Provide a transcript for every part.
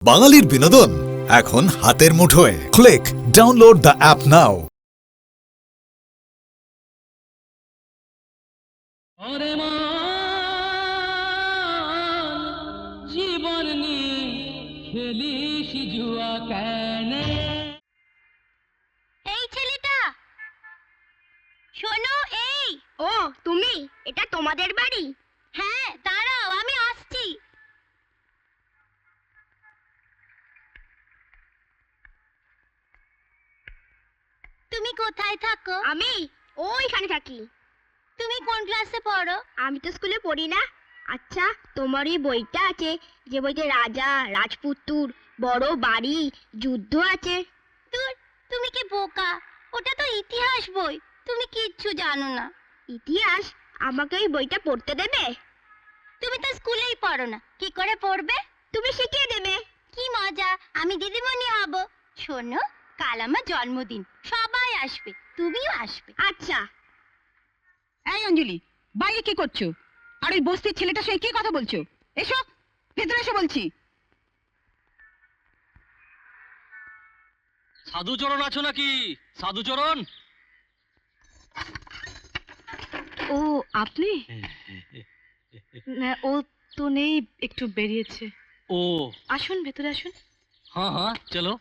বাঙালির বিনোদন এখন হাতের মুঠোয়। ক্লিক ডাউনলোড দ্য অ্যাপ নাও। ওরে মা জীবন নিয়ে খেলিস জুয়া কেন? এই ছেলেটা শোনো। ও তুমি, এটা তোমাদের বাড়ি? হ্যাঁ, দাঁড়াও আমি আসছি। তুমি কোথায় থাকো? আমি ওইখানে থাকি। তুমি কোন ক্লাসে পড়ো? আমি তো স্কুলে পড়ি না। আচ্ছা, তোমার এই বইটা আছে যে বইতে রাজা রাজপুত্তুর বড় বাড়ি যুদ্ধ আছে? দূর, তুমি কি বোকা? ওটা তো ইতিহাস বই, তুমি কিচ্ছু জানো না। ইতিহাস? আমাকে এই বইটা পড়তে দেবে? তুমি তো স্কুলেই পড়ো না, কি করে পড়বে? তুমি শিখিয়ে দেবে। কি মজা, আমি দিদিমণি হব। শোনো, কাল আমার জন্মদিন, সবাই আসবে, তুমিও আসবে। আচ্ছা। এই অঞ্জলি, বাইরে কি করছো? আর ওই বস্তির ছেলেটার সঙ্গে কি কথা বলছো? এসো, ভেতরে এসে বলছি। সাধুচরণ আছো নাকি? সাধুচরণ? ও আপনি? না, ও তো নেই, একটু বেরিয়েছে। ও আসুন, ভেতরে আসুন। हाँ हाँ चलो।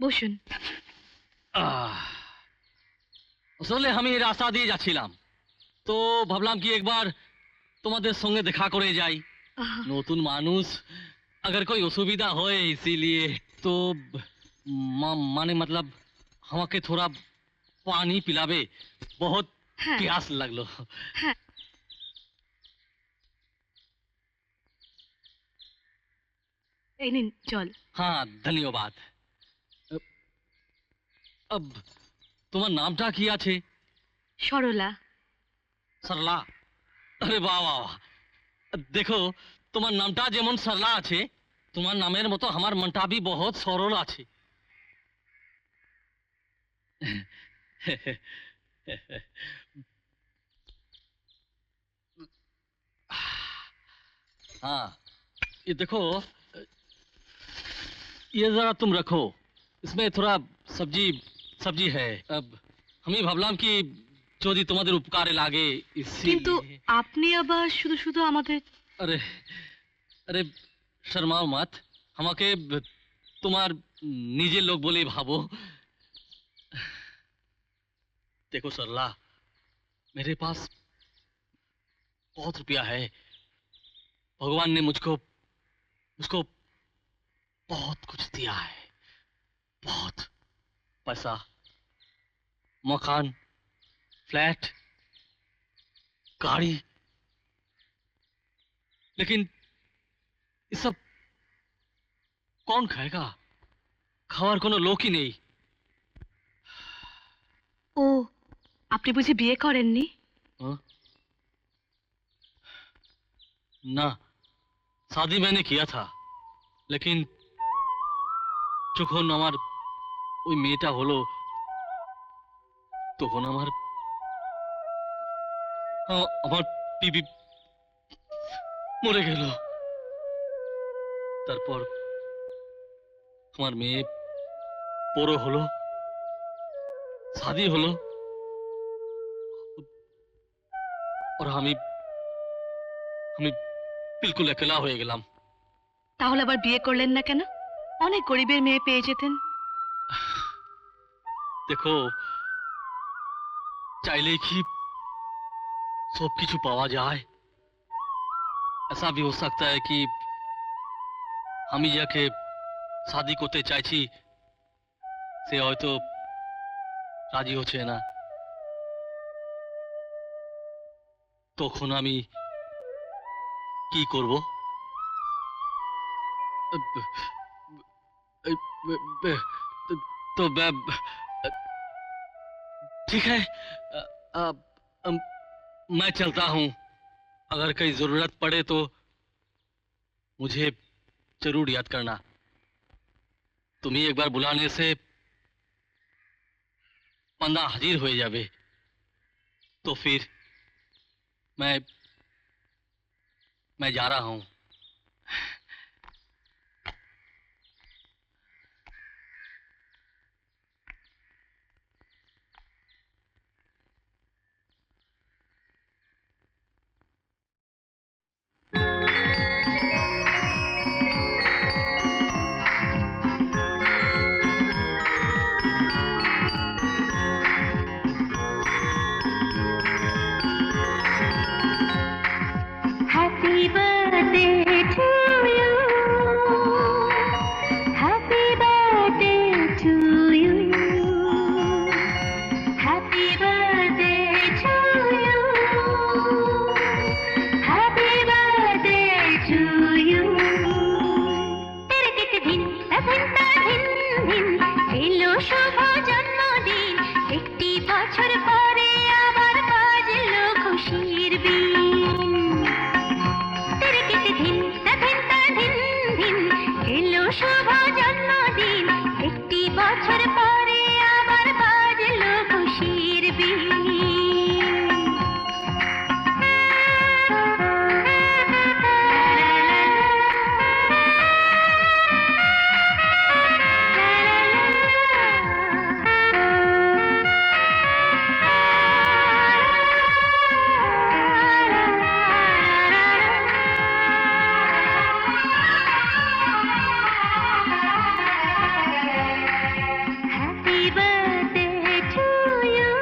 বসুন। আসলে আমি রাস্তা দিয়ে যাচ্ছিলাম, তো ভাবলাম কি একবার তোমাদের সঙ্গে দেখা করে যাই। আহ, নতুন মানুষ, अगर कोई असुविधा होए इसीलिए तो माने मतलब আমাকে थोड़ा पानी पिलाबे, बहुत হ্যাঁ प्यास लगलो। হ্যাঁ, এই নিন জল। हाँ धन्यवाद। अब তোমার নামটা কি আছে? সরলা। সরলা? আরে বাহ বাহ বাহ। দেখো, তোমার নামটা যেমন সরলা আছে, তোমার নামের মতো আমার মনটা भी बहुत সরল আছে। हाँ, ये देखो, ये जरा तुम रखो, इसमें थोड़ा सब्जी सब्जी है। अब আমি ভাবলাম কি যদি তোমাদের উপকারে লাগে কিন্তু इसीलिए। আপনি আবার শুধু শুধু আমাদের। अरे अरे शर्माओ मत, আমাকে তোমার নিজের লোক বলেই ভাবো। देखो सरला, मेरे पास बहुत रुपया है। भगवान ने मुझको मुझको बहुत कुछ दिया है, बहुत पैसा, मकान, फ्लैट, गाड़ी। लेकिन ये सब कौन खाएगा? খাওয়ার কোনো লোকই নেই। ও, আপনি বুঝি বিয়ে করেননি? हाँ? ना, शादी मैंने किया था, लेकिन যখন আমার ওই মেয়েটা হলো, তখন আমার বিবি মরে গেল। তারপর আমার মেয়ে বড় হলো, শাদি হলো, আর আমি আমি বিলকুল একলা হয়ে গেলাম। তাহলে আবার বিয়ে করলেন না কেন? অনেক গরিবের মেয়ে পেয়ে যেতেন। দেখো, চাইলেই কি সব কিছু পাওয়া যায়? ऐसा भी हो सकता है कि আমি যাকে শাদি করতে চাইছি সে হয়তো রাজি হচ্ছে না। তখন আমি কি করব? तो ठीक है, मैं चलता हूँ। अगर कहीं जरूरत पड़े तो मुझे जरूर याद करना। तुम्हें एक बार बुलाने से बंदा हाजिर हो जावे, तो फिर मैं मैं जा रहा हूं। Happy birthday to you. Happy birthday to you. Happy birthday to you. Happy birthday to you. तेरे कित दिन अभिन्ना दिन दिन एलो शुभ जन्मदिन একটি বছর পরে আবার বাজলো খুশির বিন तेरे कित दिन अभिन्ना दिन दिन এলো শুভ জন্মদিন একটি বছর পরে আবার বাজলো খুশির বিন Happy birthday to you.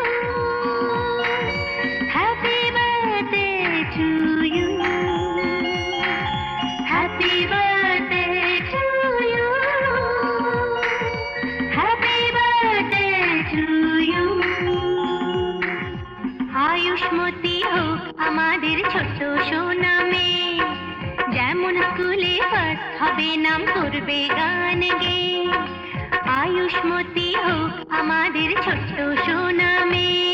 Happy birthday to you. Happy birthday to you. Happy birthday to you. Ayushmati হোক আমাদের ছোট্ট সোনা মেয়ে যেমন স্কুলে ফার্স্ট হবে নাম করবে গান গেয়ে আয়ুষ্মতী হোক আমাদের ছোট্ট সোনা মেয়ে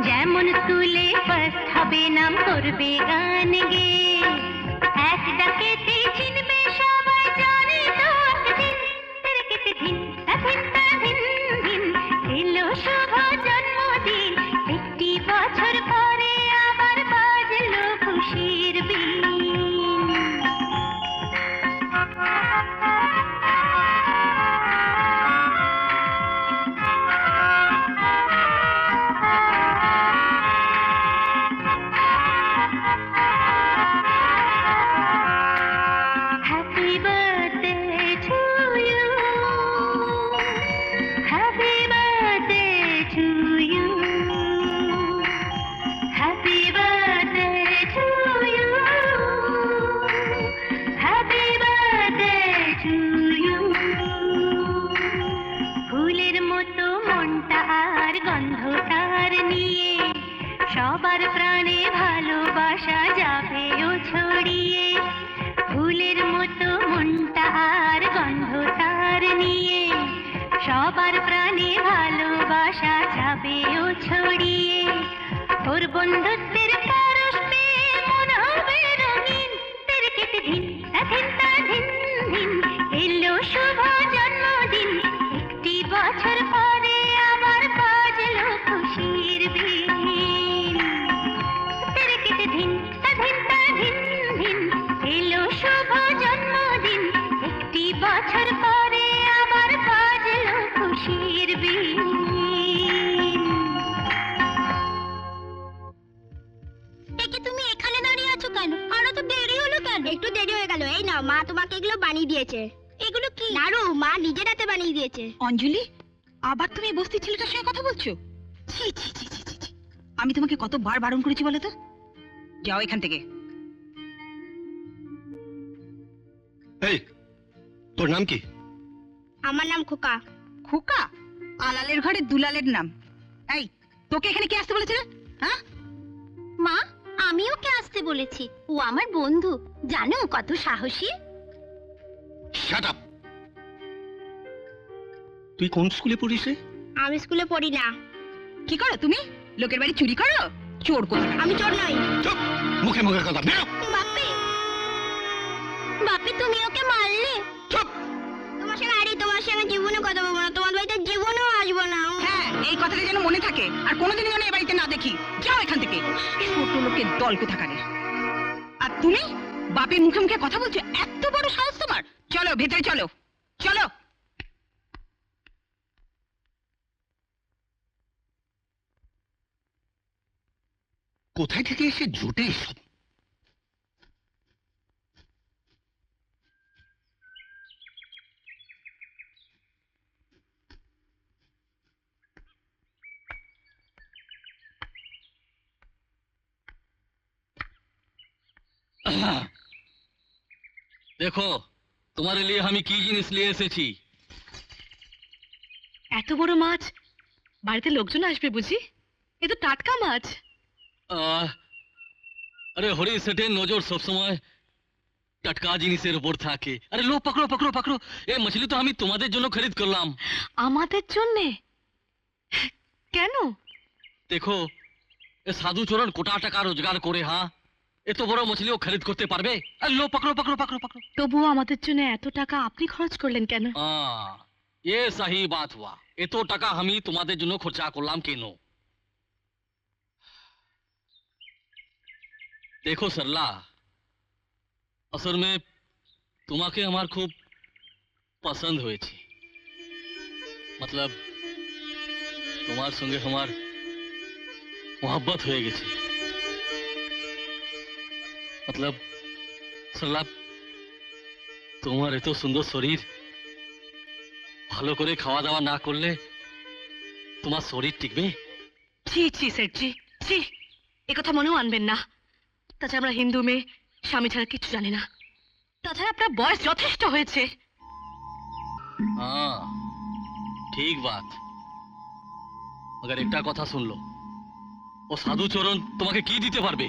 যেমন স্কুলে ফার্স্ট হবে নাম করবে গান গেয়ে এক ডাকেতে চিনবে সবাই জানে তো একদিন তেরে কেতে দিন অভিন্না দিন দিন এলো শুভ জন্মদিন একটি বছর পরে আবার বাজলো খুশির বিন Happy birthday to you. Happy birthday to you. Happy birthday to you. Happy birthday to you. ফুলের মতো মনটা আর গন্ধটার নিয়ে সবার প্রাণে ভালোবাসা যাবে ও ছড়িয়ে ফুলের মতো মনটা আর গন্ধটার নিয়ে সবার প্রাণে ভালোবাসা যাবে ও ছড়িয়ে তোর বন্ধুত্বের পরশ পেয়ে মন হবে রঙিন তেরে কেটে দিন অভিন্না দিন দিন এলো শুভ জন্মদিন একটি বছর পরে আবার বাজলো খুশির বিন তেরে কেটে দিন অভিন্না দিন দিন এলো শুভ জন্মদিন একটি বছর পরে আবার বাজলো খুশির বিন একে তুমি এখানে দাঁড়িয়ে আছো কেন আরো তো দেরি হলো কেন একটু দেরি হয়ে গেল এই নাও মা তোমাকে এগুলো বানিয়ে দিয়েছে এগুলো কি নাড়ু মা নিজের হাতে বানিয়ে দিয়েছে অঞ্জলি আবার তুমি এই বস্তির ছেলেটার সঙ্গে কথা বলছো ছি ছি ছি ছি ছি, ছি। আমি তোমাকে কতবার বারণ করেছি বলো তো যাও এখান থেকে এই তোর নাম কি আমার নাম খোকা খোকা আলালের ঘরে দুলালের নাম এই তোকে এখানে কে আসতে বলেছে রে? হ্যাঁ মা আমি ওকে আসতে বলেছি ও আমার বন্ধু জানো কত সাহসী শাট আপ। তুই কোন স্কুলে পড়িস রে? আমি স্কুলে পড়ি না কি করো তুমি লোকের বাড়ি চুরি করো চোর করো আমি চোর নই চুপ, মুখে মুখে কথা বেরো। বাপি বাপি তুমি ওকে মারলে চুপ। তোমার সঙ্গে জীবনে কথা বলবো না তোমার বাড়িতে জীবনেও আসবো না হ্যাঁ এই কথাটা যেন মনে থাকে আর কোনোদিনই যেন এই বাড়িতে না দেখি যাও এখান থেকে ছোট লোকের দল কোথাকারে আর তুমি বাপের মুখে মুখে কথা বলছো, এত বড় সাহস তোমার? চলো ভেতরে চলো, চলো। কোথায় থেকে এসে জুটে সব? দেখো তোমার লিয়ে আমি কি জিনিস নিয়ে এসেছি। এত বড় মাছ, বাড়িতে লোকজন আসবে বুঝি? এ তো টাটকা মাছ। আরে হরি সেটের নজর সবসময় টাটকা জিনিসের উপর থাকে। আরে লো পকড়ো পকড়ো পকড়ো, এই মছলি তো আমি তোমাদের জন্য খরিদ করলাম। আমাদের জন্যে? কেন? দেখো এ সাধু চরণ কোটা টাকা রোজগার করে, হ্যাঁ এত বড় মছলিও খরিদ করতে পারবে? আরে লো পকড়ো পকড়ো পকড়ো পকড়ো। তবুও আমাদের জন্য এত টাকা আপনি খরচ করলেন কেন? ये सही बात हुआ। এত টাকা আমি তোমাদের জন্য খরচা করলাম কেন? देखो सरला, असल में তোমাকে আমার খুব পছন্দ হয়েছে। मतलब তোমার সঙ্গে আমার मोहब्बत হয়ে গেছে। मतलब सरला, তোমার এত সুন্দর শরীর, ভালো করে খাওয়া দাওয়া না করলে তোমার শরীর টিকবে? ছি ছি সেটজি, ছি, এ কথা মনেও আনবেন না। তাছাড়া আমরা হিন্দু মেয়ে, স্বামী ছাড়া কিছু জানি না। তাছাড়া আপনার বয়স যথেষ্ট হয়েছে। हाँ ठीक बात, मगर একটা কথা শুনলো, ও সাধু চরণ তোমাকে কি দিতে পারবে?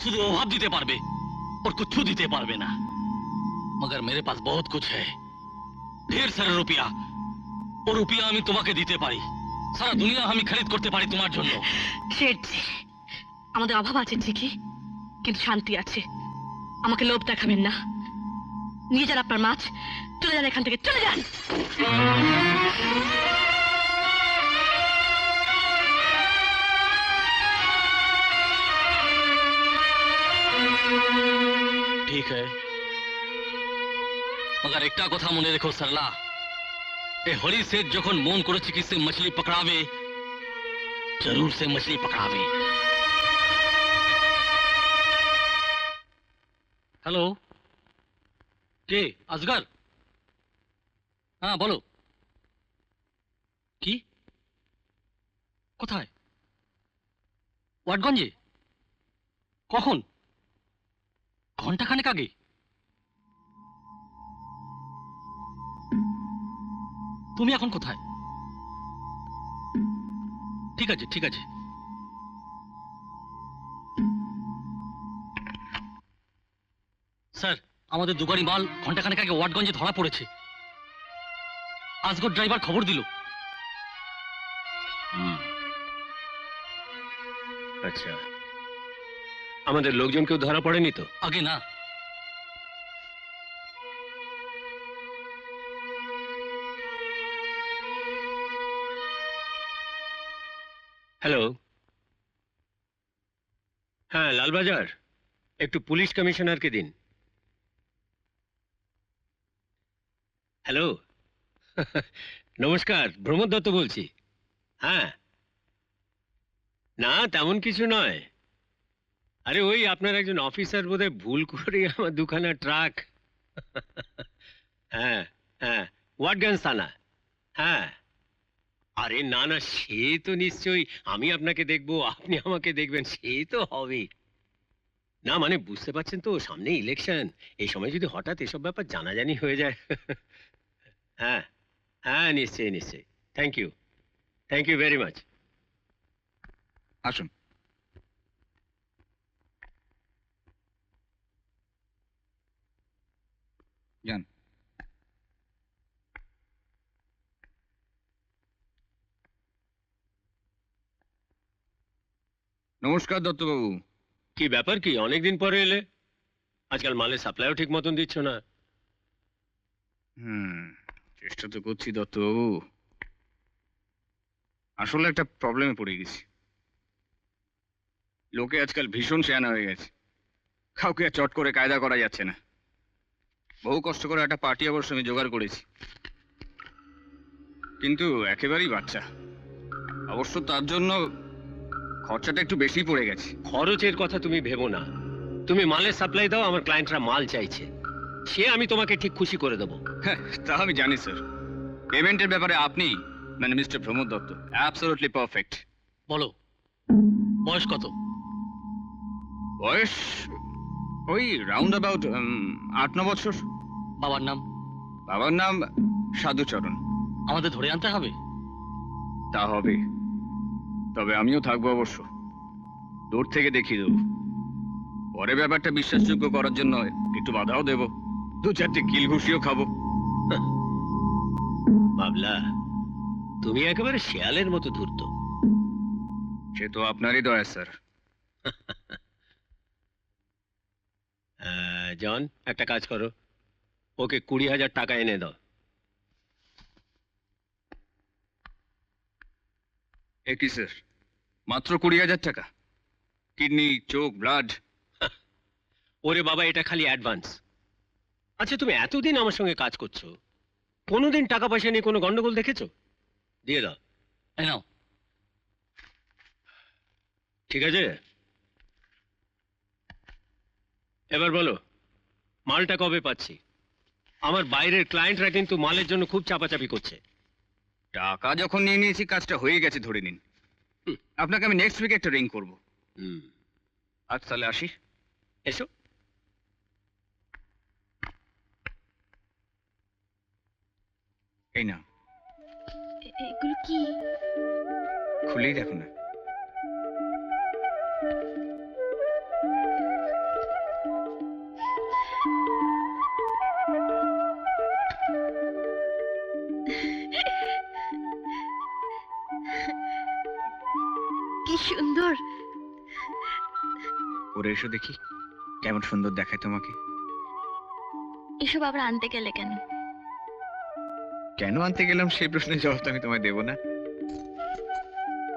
শুধু অভাব দিতে পারবে, और कुछ দিতে পারবে না। मगर मेरे पास बहुत कुछ है, ढेर सारा रुपया। ও রুপিয়া আমি তোমাকে দিতে পারি, সারা দুনিয়া আমি খরিদ করতে পারি তোমার জন্য। সেটজি, আমাদের অভাব আছে ঠিকই, কিন্তু শান্তি আছে। আমাকে লোভ দেখাবেন না। নিয়ে যান আপনার মাছ, চলে যান এখান থেকে, চলে যান। ঠিক है, मगर একটা কথা মনে রেখো सरला, ए हरी सेठ যখন মন করেছে कि से मछली पकड़ावे, जरूर से मछली पकड़ावे। हेलो, কে আসগর? হ্যাঁ বলো। কি? কোথায়? ওয়াটগঞ্জে? কখন? ঘন্টাখানেক আগে? তুমি এখন কোথায়? ঠিক আছে ঠিক আছে। স্যার, আমাদের দুগাড়ি মাল ঘন্টাখানেক আগে ওয়াটগঞ্জে ধরা পড়েছে। আসগর ড্রাইভার খবর দিল। আচ্ছা, আমাদের লোকজন কেউ ধরা পড়েনি তো? আগে না। হ্যালো, হ্যাঁ লালবাজার, একটু পুলিশ কমিশনারকে দিন। হ্যালো, নমস্কার, প্রমোদ দত্ত বলছি। হ্যাঁ, না তেমন কিছু নয়। আরে ওই আপনার একজন অফিসার বোধহয় ভুল করে আমার দুখানা ট্রাক। হ্যাঁ হ্যাঁ, ওয়াটগঞ্জ থানা। হ্যাঁ, আরে না না, সে তো নিশ্চয়ই, আমি আপনাকে দেখবো, আপনি আমাকে দেখবেন, সে তো হবেই। না মানে বুঝতে পারছেন তো, সামনে ইলেকশন, এই সময় যদি হঠাৎ এসব ব্যাপার জানাজানি হয়ে যায়। হ্যাঁ হ্যাঁ, নিশ্চয়ই নিশ্চয়ই। Thank you very much. আসুন। যান। নমস্কার দত্তবাবু। কি ব্যাপার, কি অনেকদিন পরে এলে? আজকাল মালের সাপ্লাইও ঠিক মতন দিচ্ছ না। চেষ্টা তো করছি দত্তবাবু, আসলে একটা প্রবলেমে পড়ে গেছি। লোকে আজকাল ভীষণ শেয়ানা হয়ে গেছে। কাউকে আর চট করে কায়দা করা যাচ্ছে না। বহু কষ্ট করে একটা পার্টি অবশ্য আমি জোগাড় করেছি, কিন্তু একেবারেই বাচ্চা। অবশ্য তার জন্য খরচাটা একটু বেশি পড়ে গেছে। খরচের কথা তুমি ভেবো না, তুমি মালের সাপ্লাই দাও, আমার ক্লায়েন্টরা মাল চাইছে, সে আমি তোমাকে ঠিক খুশি করে দেবো। হ্যাঁ, তা আমি জানি স্যার। পেমেন্টের ব্যাপারে আপনি মানে mister Pramod Dutta absolutely perfect. বলো বয়স কত? বয়স ওই রাউন্ড অ্যাবাউট 8-9 বছর। বাবার নাম? বাবার নাম সাধুচরণ। আমাদের ধরে আনতে হবে? তা হবে, তবে আমিও থাকবো অবশ্য, দূর থেকে দেখিয়ে দেবো। পরে ব্যাপারটা বিশ্বাসযোগ্য করার জন্য একটু বাধাও দেবো, 2-4টে কিল ঘুষিও খাবো। বাবলা, তুমি একেবারে শেয়ালের মতো ধূর্ত। সে তো আপনারই দয়া স্যার। জন, একটা কাজ করো, ওকে 20,000 টাকা এনে দাও। এ কি স্যার, মাত্র 20,000 টাকা? কিডনি, চোখ, ব্লাড? ওরে বাবা, এটা খালি অ্যাডভান্স। আচ্ছা, তুমি এতদিন আমার সঙ্গে কাজ করছো, কোনোদিন টাকা পয়সা নিয়ে কোনো গন্ডগোল দেখেছো? দিয়ে দাও। এই নাও। ঠিক আছে, এবার বলো মালটা কবে পাচ্ছি? আমার বাইরের ক্লায়েন্টরা কিন্তু মালের জন্য খুব চাপাচাপি করছে। টাকা যখন নিয়ে নিয়েছি, কাজটা হয়ে গেছে ধরে নিন। আপনাকে আমি নেক্সট উইকে একটা রিং করবো। আজ তাহলে আসি। এসো। এই না, এগুলো কি? খুলেই দেখো না। কি সুন্দর। ওরে এসো দেখি, কেমন সুন্দর দেখায় তোমাকে। এসব আবার আনতে গেলে কেন? কেন আনতে গেলাম সেই প্রশ্নের জবাব তো আমি তোমায় দেবো না।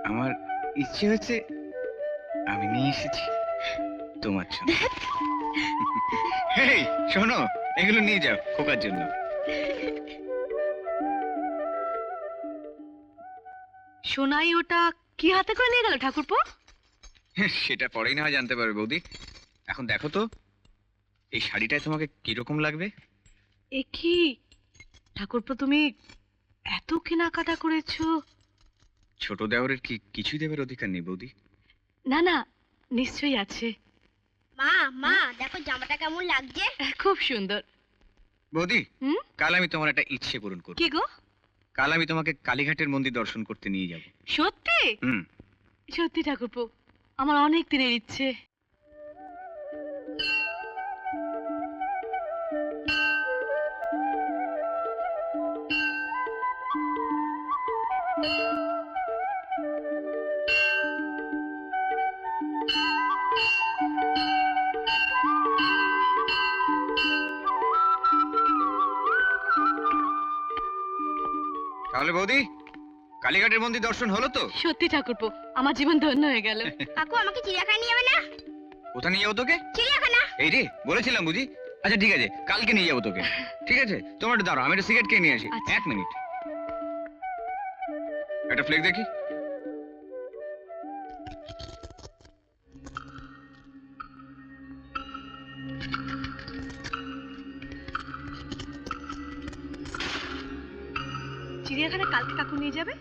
আমার ইচ্ছে হচ্ছে, আমি নিয়ে এসেছি তোমার জন্য। হেই শোনো, এগুলো নিয়ে যাও খোকার জন্য। সোনাই ওটা কি হাতে করে নিয়ে গেল ঠাকুরপো? সেটা পরেই না হয় জানতে পারবে বৌদি। এখন দেখো তো, এই শাড়িটায় তোমাকে কিরকম লাগবে? এ কি ঠাকুরপো, তুমি এত কেনাকাটা করেছো? ছোট দেওরের কি কিছুই দেবার অধিকার নেই বৌদি? না না, নিশ্চয়ই আছে। মা মা দেখো জামাটা কেমন লাগছে। খুব সুন্দর। বৌদি, হুম? কাল আমি তোমার একটা ইচ্ছে পূরণ করব। কি গো? কাল আমি তোমাকে কালীঘাটের মন্দির দর্শন করতে নিয়ে যাব। সত্যি? হুম। সত্যি ঠাকুরপো, আমার অনেক দিনের ইচ্ছে। তাহলে বৌদি, কালীঘাটের মন্দির দর্শন হলো তো? সত্যি ঠাকুরপো, আমার জীবন ধন্য হয়ে গেল। কাকু আমাকে চিড়িয়াখানা নিয়ে যাবে না? কোথা নিয়ে যাবো তোকে? চিড়িয়াখানা। এই রে, বলেছিলাম বুঝি। আচ্ছা ঠিক আছে, কালকে নিয়ে যাবো তোকে। ঠিক আছে, তোমার একটু দাঁড়াও, আমি একটা সিগারেট খেয়ে নিয়ে আসি। আচ্ছা। 1 মিনিট। একটা ফ্লেক দেখি। চিড়িয়াখানা কালকে কাকু নিয়ে যাবে?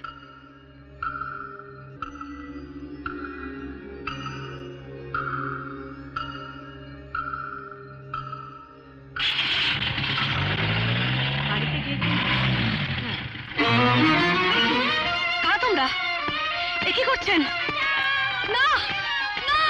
বাড়িতে গিয়ে কারা তোমরা? এ কি করছেন? না না!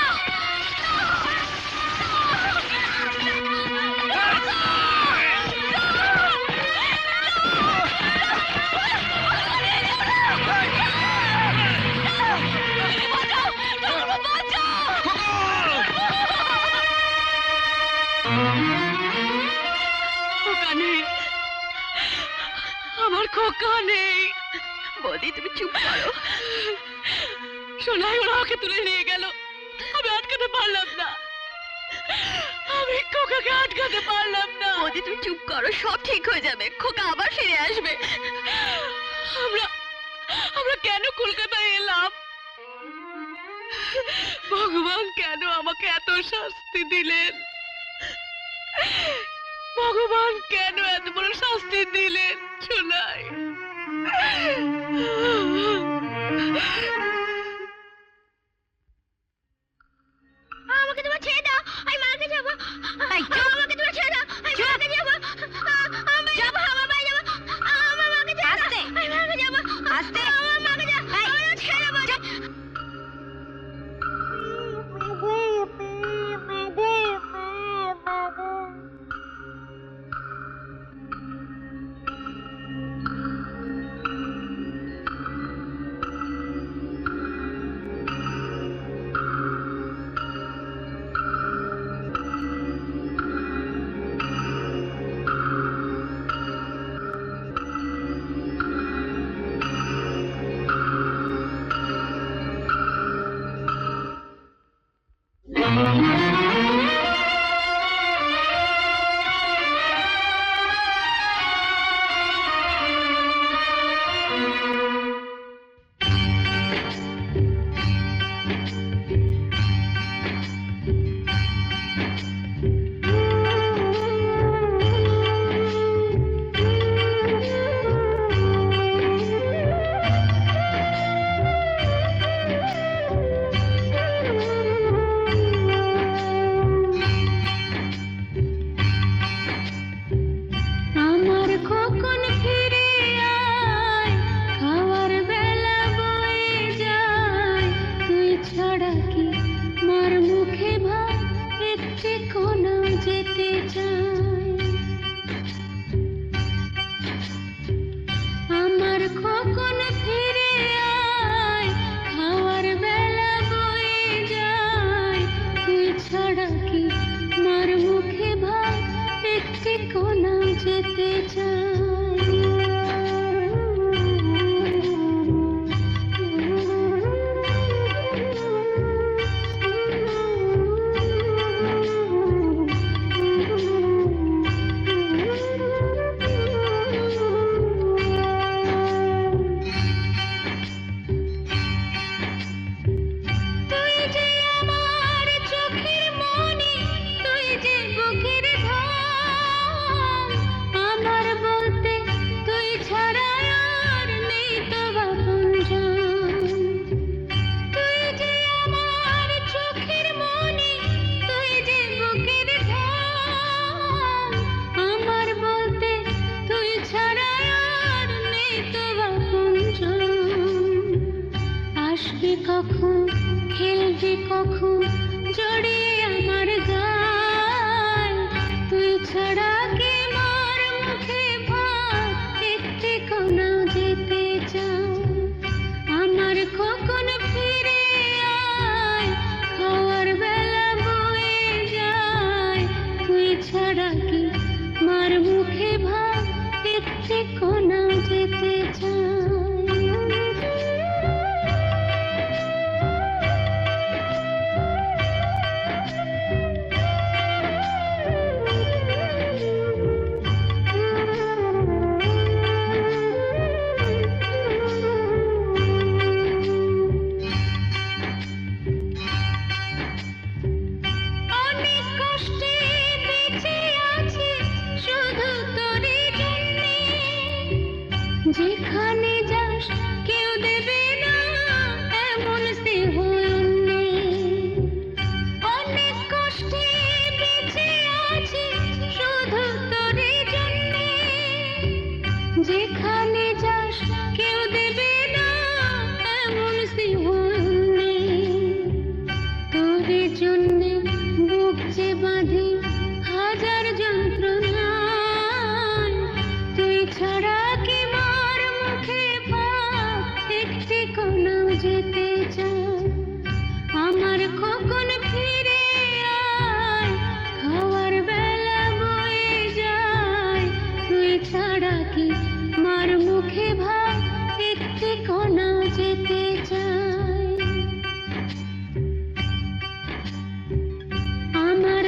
খোকা নেই, আমার খোকা নেই। বৌদি তুমি চুপ করো। সোনাই ওরা ওকে তুলে নিয়ে গেল, আমি আটকাতে পারলাম না। আমি খোকাকে আটকাতে পারলাম না। ওদি তুমি চুপ করো, সব ঠিক হয়ে যাবে, খোকা আবার ফিরে আসবে। আমরা আমরা কেন কলকাতায় এলাম? ভগবান কেন আমাকে এত শাস্তি দিলেন? ভগবান কেন এত বড় শাস্তি দিলেন চুলাই? আমাকে তোমার ছেড়ে দাও, আমি মাকে যাবো। আমাকে তোমার ছেড়ে দাও, আমি মাকে যাবো। আমি যাবো, আমার বাড়ি যাবো। আমার মাকে ছেড়ে দাও, আমি মাকে যাবো। আস্তে। আমার মাকে যাবো, আমার ছেড়ে দাও। আমার খোকন ফিরে আয়, খাওয়ার বেলা বয়ে যায়, তুই ছাড়া কি মার মুখে ভাত একটি কোনা যেতে চায়। আমার খোকন ফিরে আয়, খাওয়ার বেলা বয়ে যায়, তুই ছাড়া কি মার মুখে ভাত একটি কোনা যেতে তুই যে আমার চোখের মনি, তুই যে বুকের ধন, আমার বলতে তুই ছাড়া আর নেই তো আপনজন। তুই যে আমার চোখের মনি, তুই যে বুকের ধন, আমার বলতে তুই ছাড়া আর নেই তো আপনজন। আসবি কখন, খেলবি কখন, জড়িয়ে আমার গায়, তুই ছাড়া কি মার মুখে ভাত একটি কোনা যেতে চায়। আমার খোকন ফিরে আয়, খাওয়ার বেলা বয়ে যায়, তুই ছাড়া কি মার মুখে ভাত একটি কোনা যেতে চায়। অনেক কষ্টে বেঁচে আছি শুধু তোরই জন্যে, যেখানে যাস কেউ দেবে না এমন স্নেহ অন্যে। অনেক কষ্টে বেঁচে আছি শুধু তোরই জন্যে, যেখানে যাস কেউ দেবে না এমন স্নেহ অন্যে। তোর জন্যে বুক যে বাঁধে হাজার যন্ত্রণায়, তুই ছাড়া কি মার মুখে ভাত একটি কোনা যেতে চায়। আমার খোকন ফিরে আয়, খাওয়ার বেলা বয়ে যায়, তুই ছাড়া কি মার মুখে ভাত একটি কোনা যেতে চায়। আমার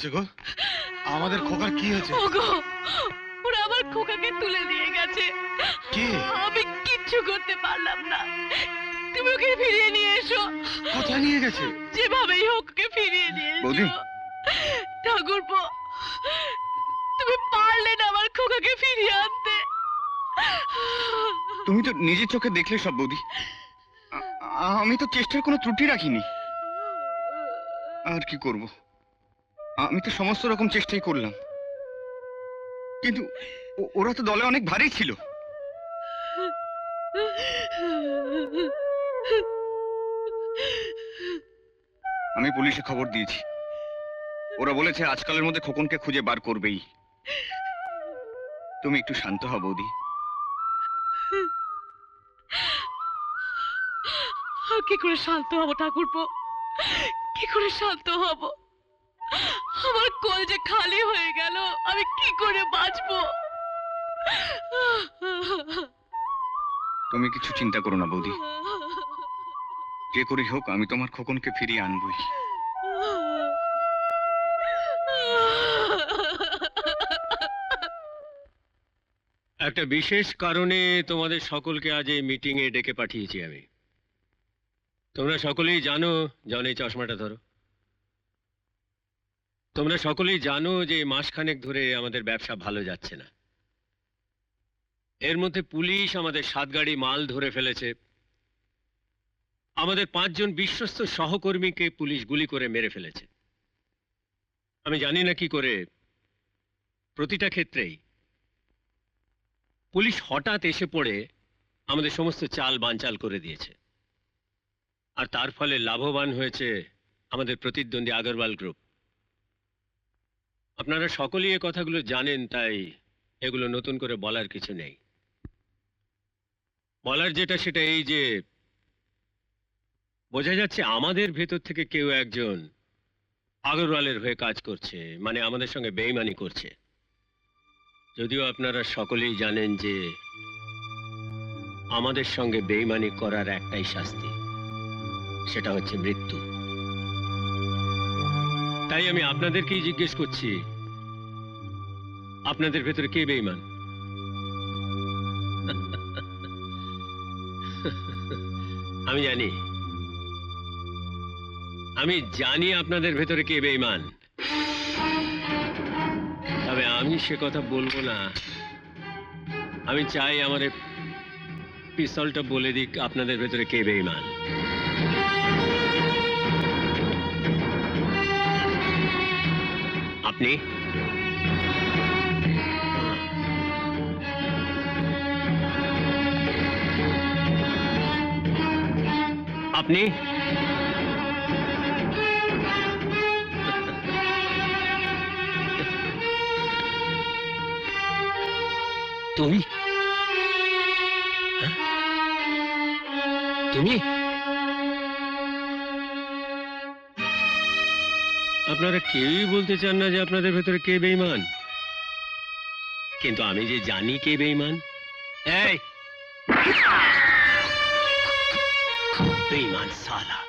হয়েছে গো? আমাদের খোকার কি হয়েছে? ওগো, ওরা আমার খোকাকে তুলে নিয়ে গেছে। কে? আমি কিচ্ছু করতে পারলাম না। তুমি ওকে ফিরিয়ে নিয়ে এসো। কোথায় নিয়ে গেছে? যেভাবেই হোক ওকে ফিরিয়ে নিয়ে বৌদি। এসো। ঠাকুরপো, তুমি পারলে না আমার খোকাকে ফিরিয়ে আনতে। তুমি তো নিজের চোখে দেখলে সব বৌদি। আমি তো চেষ্টার কোনো ত্রুটি রাখিনি। আর কি করব, আমি তো সমস্ত রকম চেষ্টাই করলাম, কিন্তু ওরা তো দলে অনেক ভারী ছিল। আমি পুলিশে খবর দিয়েছি, ওরা বলেছে আজকালের মধ্যে খোকনকে খুঁজে বার করবেই। তুমি একটু শান্ত হও বৌদি। কি করে শান্ত হব ঠাকুরপো, কি করে শান্ত হব? আমার কোল যে খালি হয়ে গেল, আমি কি করে বাঁচবো? তুমি কিছু চিন্তা করো না বৌদি, যে করেই হোক আমি তোমার খোকনকে ফিরিয়ে আনবই। একটা বিশেষ কারণে তোমাদের সকলকে আজ এই মিটিং এ ডেকে পাঠিয়েছি আমি। তোমরা সকলেই জানো, জন এই চশমাটা ধরো, তোমরা সকলেই জানো যে মাসখানেক ধরে আমাদের ব্যবসা ভালো যাচ্ছে না। এর মধ্যে পুলিশ আমাদের 7 গাড়ি মাল ধরে ফেলেছে। আমাদের 5 জন বিশ্বস্ত সহকর্মীকে পুলিশ গুলি করে মেরে ফেলেছে। আমি জানি না কি করে প্রতিটা ক্ষেত্রেই পুলিশ হঠাৎ এসে পড়ে আমাদের সমস্ত চাল বানচাল করে দিয়েছে। আর তার ফলে লাভবান হয়েছে আমাদের প্রতিদ্বন্দ্বী আগরওয়াল গ্রুপ। আপনারা সকলেই এই কথাগুলো জানেন, তাই এগুলো নতুন করে বলার কিছু নেই। বলার যেটা সেটা এই যে বোঝা যাচ্ছে আমাদের ভেতর থেকে কেউ একজন আগরওয়ালের হয়ে কাজ করছে, মানে আমাদের সঙ্গে বেইমানি করছে। যদিও আপনারা সকলেই জানেন যে আমাদের সঙ্গে বেইমানি করার একটাই শাস্তি, সেটা হচ্ছে মৃত্যু। তাই আমি আপনাদেরকেই জিজ্ঞেস করছি, আপনাদের ভেতরে কে বেঈমান? আমি জানি আপনাদের ভেতরে কে বেঈমান, তবে আমি সে কথা বলবো না। আমি চাই আমার এই পিস্তলটা বলে দিক আপনাদের ভেতরে কে বেঈমান। আপনি? আপনি? তুমি? হ্যাঁ? তুমি? আপনারা কেউই বলতে চান না যে আপনাদের ভেতরে কে বেঈমান, কিন্তু আমি যে জানি কে বেঈমান। এই বেঈমান সালা!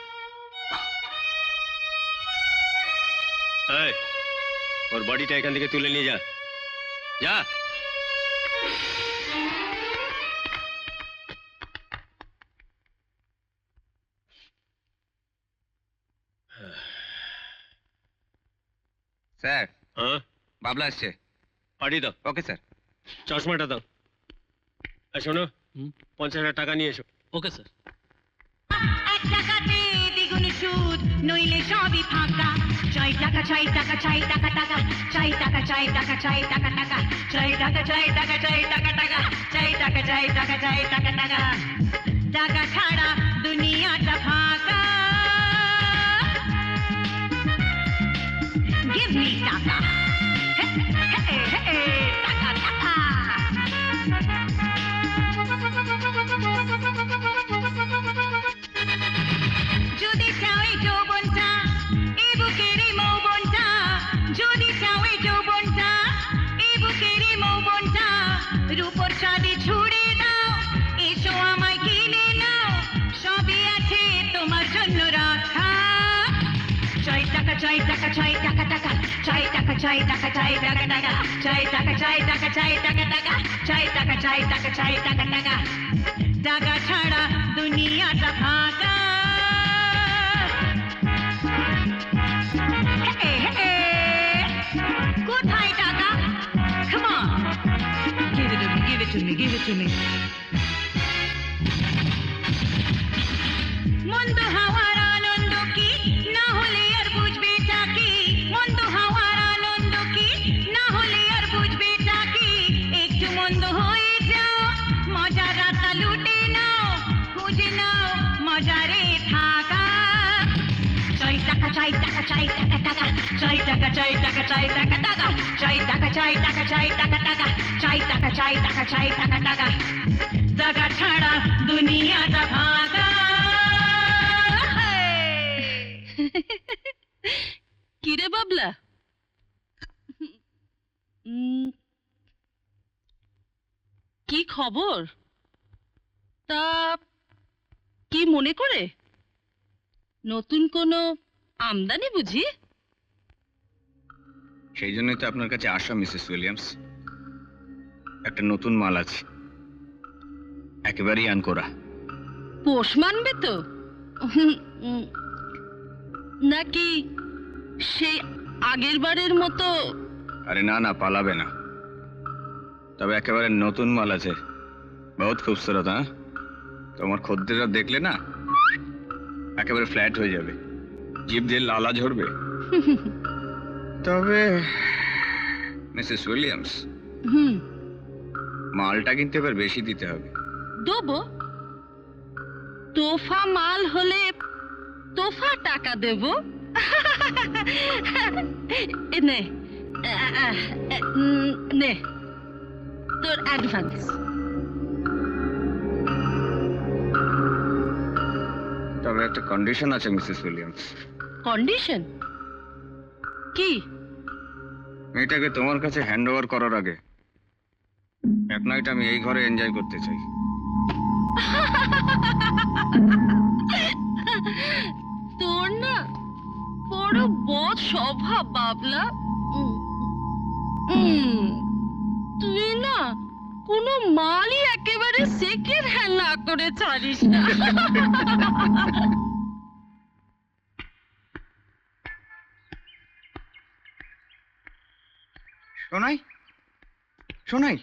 এই, ওর বডিটা এখান থেকে তুলে নিয়ে যা, যা। স্যার, হ্যাঁ, বাবলা আসছে। পাঠিয়ে দাও। Okay sir. চশমাটা দাও। আর শোনো, হুম? 50,000 টাকা নিয়ে এসো। Okay sir. 1 টাকাতে দ্বিগুণ সুদ, নইলে সবই ফাঁকা। 6 টাকা 6 টাকা 6 টাকা টাকা 6 টাকা 6 টাকা 6 টাকা টাকা 6 টাকা 6 টাকা 6 টাকা টাকা 6 টাকা 6 টাকা 6 টাকা টাকা। টাকা ছাড়া দুনিয়াটা ফাঁকা। Give me টাকা। হে, হে, হে, টাকা টাকা। যদি চাও এই যৌবনটা, এই বুকের এই মৌবনটা, যদি চাও এই যৌবনটা, এই বুকের এই মৌবনটা, রূপর চাঁদে ছুড়ে দাও, এসো আমায় কিনে নাও, সবই আছে তোমার জন্য রাখা। 6 টাকা 6 টাকা 6 টাকা টাকা 6 টাকা চাই টাকা চাই টাকা টাকা চাই টাকা চাই টাকা চাই টাকা টাকা চাই টাকা চাই টাকা চাই টাকা টাকা টাকা ছাড়া দুনিয়াটা ফাঁকা কোথায় টাকা? Come on, give it to me, give it to me, give it to me. মন্দ হাওয়ার আনন্দ কি না হলে আর বুঝবে তাকি মন্দ হাওয়ার আনন্দ কি না হলে আর বুঝবে তাকি একটু মন্দ হয়ে যাও মজার রাতা লুটে নাও খুঁজে নাও মজারে থাকা চাই টাকা চাই টাকা চাই টাকা টাকা চাই টাকা চাই টাকা চাই টাকা টাকা চাই টাকা চাই টাকা চাই টাকা টাকা চাই টাকা চাই টাকা চাই টাকা টাকা টাকা ছাড়া দুনিয়াটা ভাগা কিরে বাবলা, কি খবর? তা কি মনে করে? নতুন কোনো আমদানি বুঝি? সেই জন্যই তো আপনার কাছে আসা মিসেস উইলিয়ামস। একটা নতুন মাল আছে, একেবারেই আনকোরা। পোষ মানবে তো? নাকি সেই আগের বারের মতো? আরে না না, পালাবে না। তবে একেবারে নতুন মাল আছে, বহুত খুবসুরত। হ্যাঁ, তোমার খদ্দেররা দেখলে না একেবারে ফ্ল্যাট হয়ে যাবে, জিভ দিয়ে লালা ঝরবে। তবে মিসেস উইলিয়ামস, মালটা কিন্তু এবার বেশি দিতে হবে। দেবো, তোফা মাল হলে তোফা টাকা দেব। নে নে তোর অ্যাডভান্স। তবে একটা কন্ডিশন আছে মিসেস উইলিয়ামস। কন্ডিশন কি? মেয়েটাকে তোমার কাছে হ্যান্ড ওভার করার আগে এক নাইট আমি এই ঘরে এনজয় করতে চাই। তোর না বড় বদ স্বভাব বাবলা। তুই না কোনো মালই একেবারে সেকেন্ড হ্যান্ড না করে ছাড়িস না। শোনাই, শোনাই,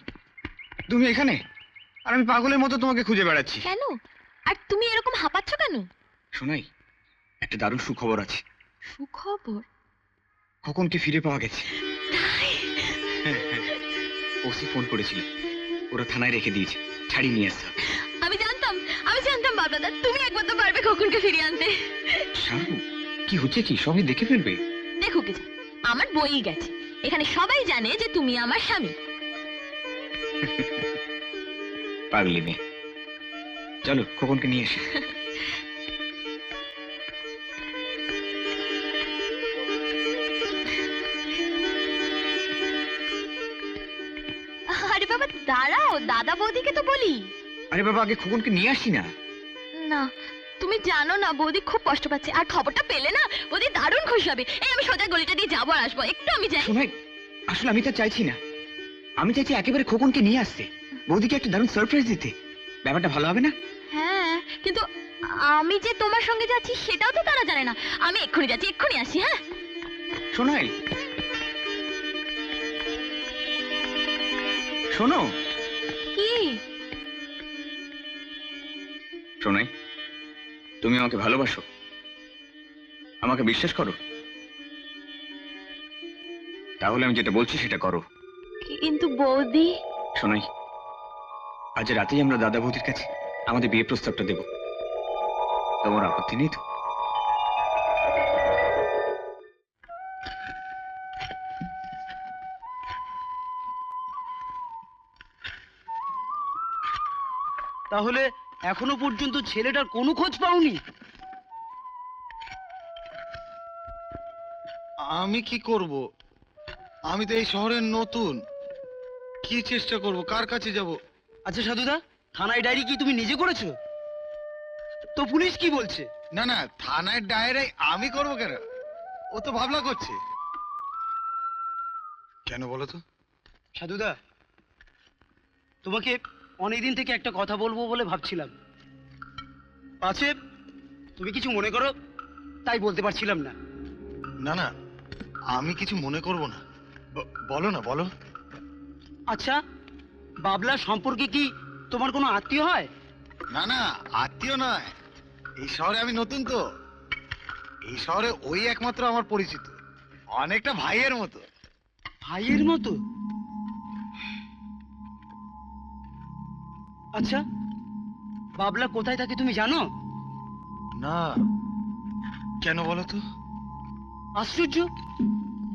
তুমি এখানে? আর আমি পাগলের মতো তোমাকে খুঁজে বেড়াচ্ছি। কেন? আর তুমি এরকম হাঁপাচ্ছ কেন? শোনাই, একটা দারুণ সুখবর আছে। সুখবর? খোকনকে ফিরে পাওয়া গেছে। ওসি ফোন করেছিল, ওরা থানায় রেখে দিয়েছে, ছাড়িয়ে নিয়ে আসতে হবে। আমি জানতাম বাবলাদা তুমি একবার তো পারবে খোকনকে ফিরিয়ে আনতে। শানু, কি হচ্ছে কি? সবই দেখে ফেলবে। দেখো কি আমার বই গেছে, এখানে সবাই জানে যে তুমি আমার স্বামী। পাগলি মেয়ে, চলো খোকনকে নিয়ে এসে। আরে বাবা দাঁড়াও, দাদা বৌদিকে তো বলি। আরে বাবা, আগে খোকনকে নিয়ে আসি না। না তুমি জানো না বৌদি খুব কষ্ট পাচ্ছে, আর খবরটা পেলে না বৌদি দারুণ খুশি হবে। এই আমি সোজা গলিটা দিয়ে যাবো আর আসবো, একটু আমি যাই। শোনাই, আসলে আমি তো চাইছি না, আমি চাইছি একেবারে খোকনকে নিয়ে আসতে, বৌদিকে একটা দারুণ সারপ্রাইজ দিতে। ব্যাপারটা ভালো হবে না? হ্যাঁ কিন্তু আমি যে তোমার সঙ্গে যাচ্ছি সেটাও তো তারা জানে না। আমি এক্ষুনি যাচ্ছি, এক্ষুনি আসি। হ্যাঁ শোনাই, শোনো। কি? শোনাই, তুমি আমাকে ভালোবাসো, আমাকে বিশ্বাস করো? তাহলে আমি যেটা বলছি সেটা করো। কিন্তু বৌদি। শোনাই, আজ রাতেই আমরা দাদা বৌদির কাছে আমাদের বিয়ে প্রস্তাবটা দেব। তোমার আপত্তি নেই তো? তাহলে এখনো পর্যন্ত ছেলেটার কোনো খোঁজ পাওনি? আমি কি করব? আমি তো এই শহরের নতুন, কি চেষ্টা করব, কার কাছে যাব? আচ্ছা সাধুদা, থানায় ডায়েরি কি তুমি নিজে করেছো? তো পুলিশ কি বলছে? না না, থানায় ডায়েরি আমি করব কেন? ও তো ভাবলা করছে। কেন বলো তো? সাধুদা, তোমাকে অনেকদিন থেকে একটা কথা বলবো বলে ভাবছিলাম। আছে, তুমি কিছু মনে করো তাই বলতে পারছিলাম না। না না, আমি কিছু মনে করব না। বলো না, বলো। আচ্ছা, বাবলা সম্পর্কে কি তোমার কোনো আত্মীয় হয়? না না, আত্মীয় নয়। এই শহরে আমি নতুন তো। এই শহরে ওই একমাত্র আমার পরিচিত, অনেকটা ভাইয়ের মতো। ভাইয়ের মতো? আচ্ছা, বাবলা কোথায় থাকে তুমি জানো? না, কেন বলো তো? আশ্চর্য,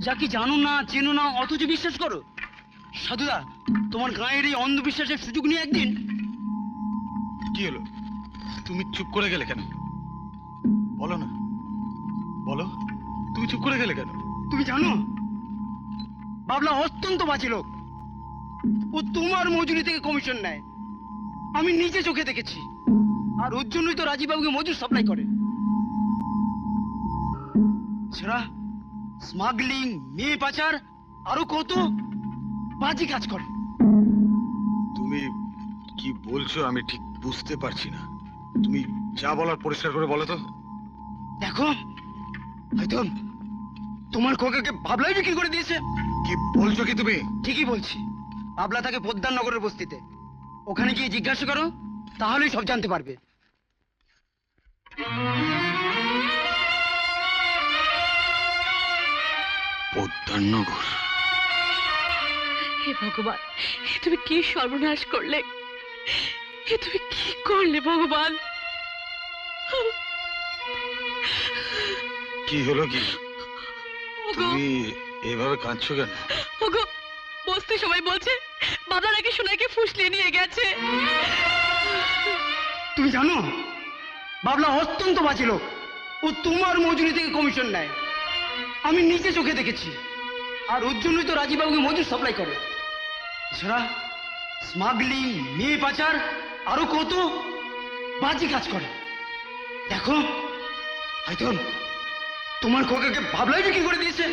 যা কি জানো না চেনো না অথচ বিশ্বাস করো। সাধুদা, তোমার গায়ের এই অন্ধবিশ্বাসের সুযোগ নিয়ে একদিন। কি হলো? তুমি চুপ করে গেলে কেন? বলো না, বলো। তুমি চুপ করে গেলে কেন? তুমি জানো, বাবলা অত্যন্ত বাজে লোক। ও তোমার মজুরি থেকে কমিশন নেয়, আমি নিজে চোখে দেখেছি। আর ওর জন্যই তো রাজীববাবুকে মজুর সাপ্লাই করে। ছাড়া স্মাগলিং, মেয়ে পাচার, আরো কত বাজে কাজ করে। তুমি কি বলছো আমি ঠিক বুঝতে পারছি না। তুমি যা বলার পরিষ্কার করে বলো তো। দেখো, হয়তো তোমার খোকাকে বাবলাই বিক্রি করে দিয়েছে। কি বলছো কি তুমি? ঠিকই বলছি, বাবলা থাকে পোদ্দার নগরের বস্তিতে। ওখানে গিয়ে জিজ্ঞাসা করো, তাহলেই সব জানতে পারবে। পোদ্দারনগর? হে ভগবান, এ তুমি কি সর্বনাশ করলে! এ তুমি কি করলে ভগবান! কি হলো কি? ওগো, তুমি এভাবে কাঁদছো কেন? ওগো, বসতে সবাই বলছে বাবা নাকি সোনাকে ফুসলিয়ে নিয়ে গেছে। তুমি জানো, বাবলা অত্যন্ত বাজে লোক। ও তোমার মজুরি থেকে কমিশন নেয়, আমি নিজে চোখে দেখেছি। আর ওর জন্যই তো রাজীববাবুকে মজুর সাপ্লাই করে। এছাড়া স্মাগলিং, মেয়ে পাচার, আরো কত বাজে কাজ করে। দেখো, হয়তো তোমার খোকাকে বাবলাই বিক্রি করে দিয়েছে।